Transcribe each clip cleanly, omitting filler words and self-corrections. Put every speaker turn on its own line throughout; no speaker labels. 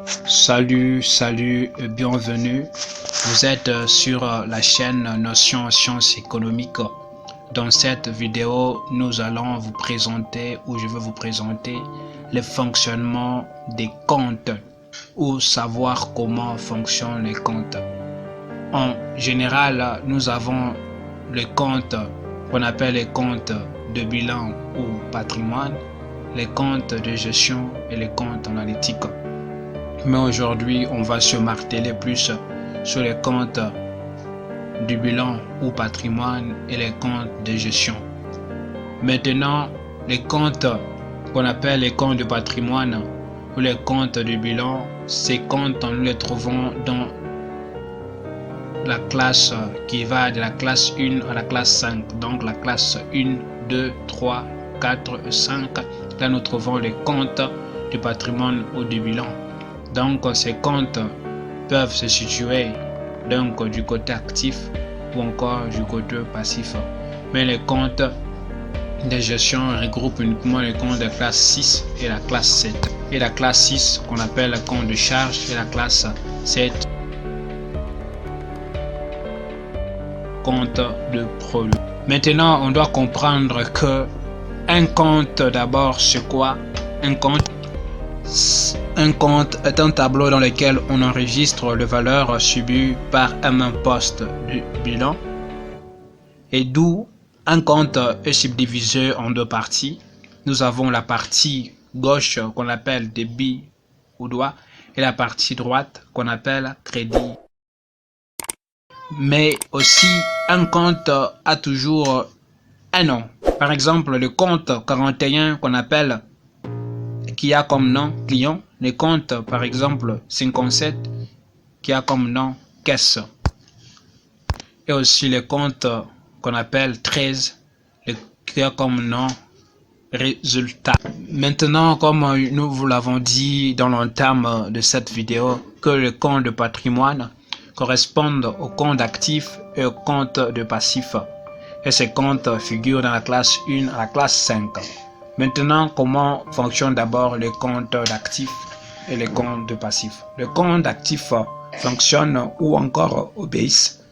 Salut, et bienvenue. Vous êtes sur la chaîne Notions Sciences économiques. Dans cette vidéo, nous allons vous présenter, ou je vais vous présenter, le fonctionnement des comptes ou savoir comment fonctionnent les comptes. En général, nous avons les comptes qu'on appelle les comptes de bilan ou patrimoine, les comptes de gestion et les comptes analytiques. Mais aujourd'hui, on va se marteler plus sur les comptes du bilan ou patrimoine et les comptes de gestion. Maintenant, les comptes qu'on appelle les comptes de patrimoine ou les comptes du bilan, ces comptes, nous les trouvons dans la classe qui va de la classe 1 à la classe 5. Donc la classe 1, 2, 3, 4 et 5. Là, nous trouvons les comptes du patrimoine ou du bilan. Donc ces comptes peuvent se situer donc du côté actif ou encore du côté passif. Mais les comptes de gestion regroupent uniquement les comptes de classe 6 et la classe 7. Et la classe 6 qu'on appelle le compte de charge et la classe 7 compte de produit. Maintenant, on doit comprendre que un compte d'abord c'est quoi? Un compte est un tableau dans lequel on enregistre les valeurs subies par un même poste du bilan et d'où un compte est subdivisé en deux parties. Nous avons la partie gauche qu'on appelle débit ou droit et la partie droite qu'on appelle crédit. Mais aussi un compte a toujours un nom. Par exemple, le compte 41 qu'on appelle qui a comme nom client, le compte par exemple 57 qui a comme nom caisse, et aussi le compte qu'on appelle 13 qui a comme nom résultat. Maintenant, comme nous vous l'avons dit dans l'entame de cette vidéo, que le compte de patrimoine correspondent au compte d'actifs et au compte de passifs, et ces comptes figurent dans la classe 1 à la classe 5. Maintenant, comment fonctionnent d'abord les comptes d'actifs et les comptes de passifs? Le compte d'actifs fonctionne ou encore obéissent.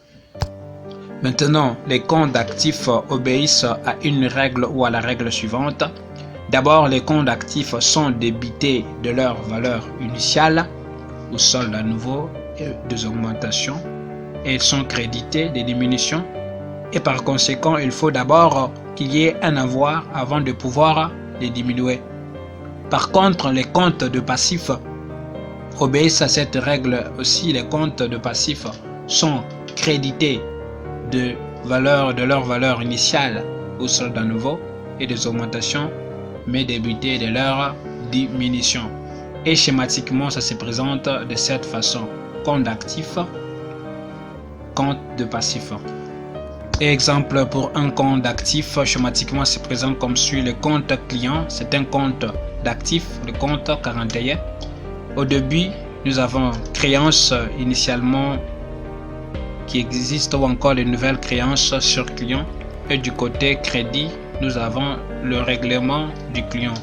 Maintenant, les comptes d'actifs obéissent à une règle ou à la règle suivante. D'abord, les comptes d'actifs sont débités de leur valeur initiale ou solde à nouveau et des augmentations, et ils sont crédités des diminutions. Et par conséquent, il faut d'abord qu'il y ait un avoir avant de pouvoir les diminuer. Par contre, les comptes de passifs obéissent à cette règle aussi. Les comptes de passifs sont crédités de leur valeur initiale au solde à nouveau et des augmentations, mais débités de leur diminution. Et schématiquement, ça se présente de cette façon: compte d'actifs, compte de passifs. Exemple pour un compte d'actifs, schématiquement se présente comme suit. Le compte client, c'est un compte d'actifs, le compte 41. Au début, nous avons créances initialement qui existent ou encore de nouvelles créances sur client. Et du côté crédit, nous avons le règlement du client.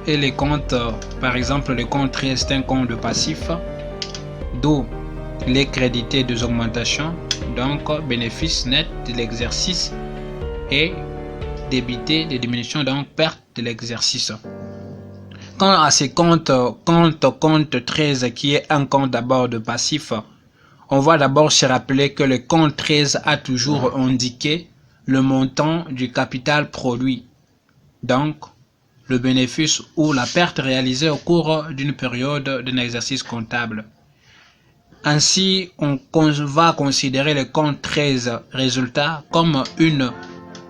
Et les comptes, par exemple, le compte 13 c'est un compte de passif, d'où les crédités des augmentations, donc bénéfice net de l'exercice, et débité des diminutions, donc perte de l'exercice. Quant à ces compte 13 qui est un compte d'abord de passif, on va d'abord se rappeler que le compte 13 a toujours indiqué le montant du capital produit, donc le bénéfice ou la perte réalisée au cours d'une période d'un exercice comptable. Ainsi, on va considérer le compte 13 résultat comme une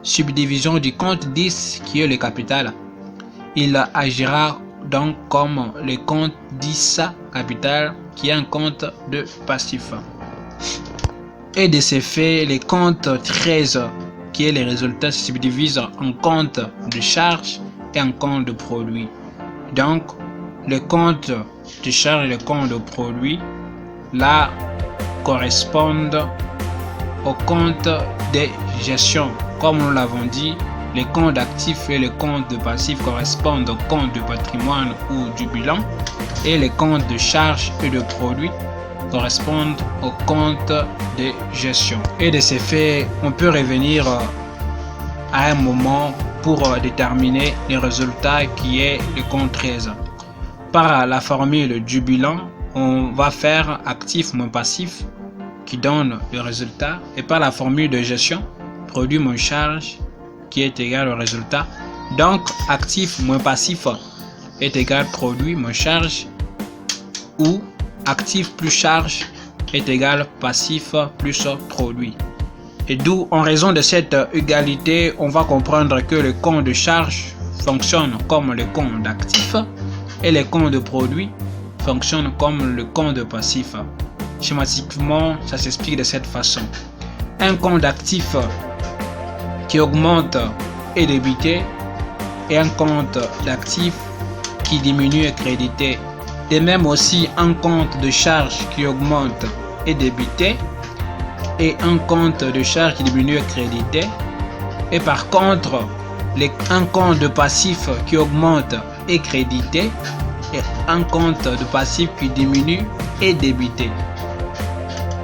subdivision du compte 10 qui est le capital. Il agira donc comme le compte 10 capital qui est un compte de passif. Et de ces faits, le compte 13 qui est le résultat se subdivise en compte de charge et en compte de produit. Donc, le compte de charge et le compte de produit là correspondent au compte de gestion. Comme nous l'avons dit, les comptes d'actifs et les comptes de passifs correspondent aux comptes de patrimoine ou du bilan et les comptes de charges et de produits correspondent aux comptes de gestion. Et de ces faits, on peut revenir à un moment pour déterminer le résultat qui est le compte 13. Par la formule du bilan, on va faire actif moins passif qui donne le résultat et par la formule de gestion, produit moins charge qui est égal au résultat. Donc, actif moins passif est égal produit moins charge ou actif plus charge est égal passif plus produit. Et d'où, en raison de cette égalité, on va comprendre que le compte de charge fonctionne comme le compte d'actif et les comptes de produit fonctionnent comme le compte de passif. Schématiquement, ça s'explique de cette façon. Un compte d'actif qui augmente est débité et un compte d'actif qui diminue est crédité. De même aussi, un compte de charge qui augmente est débité et un compte de charge qui diminue est crédité. Et par contre, un compte de passif qui augmente est crédité et un compte de passif qui diminue est débité.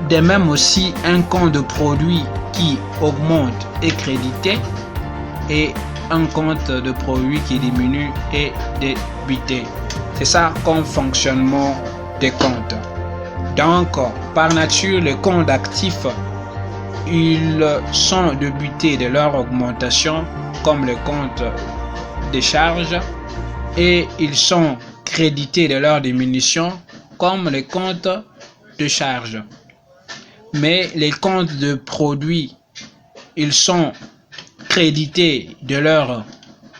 De même aussi, un compte de produit qui augmente est crédité et un compte de produit qui diminue est débité. C'est ça comme fonctionnement des comptes. Donc, par nature, les comptes d'actifs, ils sont débités de leur augmentation comme les comptes des charges et ils sont crédités de leur diminution comme les comptes de charges. Mais les comptes de produits, ils sont crédités de leur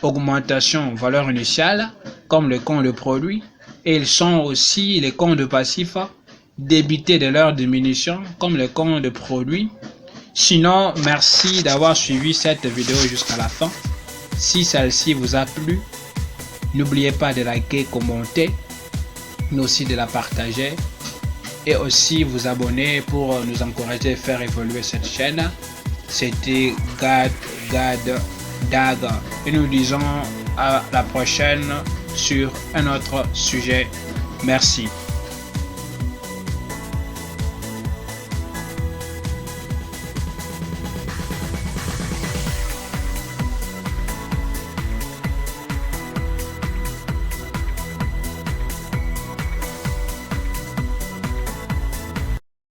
augmentation valeur initiale comme le compte de produit et ils sont aussi les comptes de passifs débités de leur diminution comme le compte de produit. Sinon, merci d'avoir suivi cette vidéo jusqu'à la fin. Si celle-ci vous a plu, n'oubliez pas de liker, commenter, mais aussi de la partager et aussi vous abonner pour nous encourager à faire évoluer cette chaîne. C'était Dag et nous disons à la prochaine sur un autre sujet. Merci.